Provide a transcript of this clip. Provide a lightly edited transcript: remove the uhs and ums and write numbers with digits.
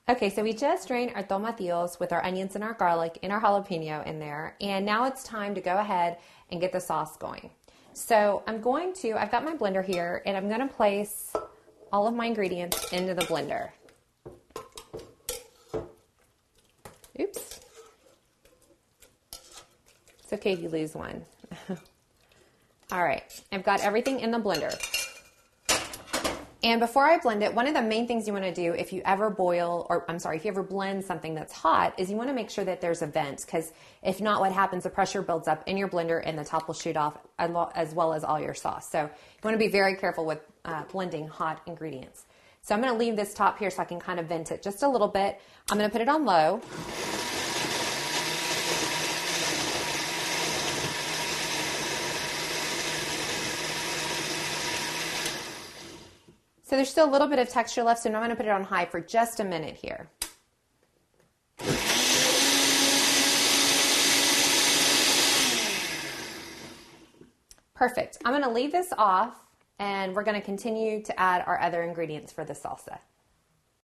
Okay, so we just drained our tomatillos with our onions and our garlic and our jalapeno in there. And now it's time to go ahead and get the sauce going. So I've got my blender here, and I'm going to place all of my ingredients into the blender. Oops. It's okay if you lose one. All right, I've got everything in the blender. And before I blend it, one of the main things you want to do if you ever if you ever blend something that's hot is you want to make sure that there's a vent, because if not, what happens, the pressure builds up in your blender and the top will shoot off as well as all your sauce. So you want to be very careful with blending hot ingredients. So I'm going to leave this top here so I can kind of vent it just a little bit. I'm going to put it on low. So there's still a little bit of texture left, so now I'm going to put it on high for just a minute here. Perfect. I'm going to leave this off, and we're going to continue to add our other ingredients for the salsa.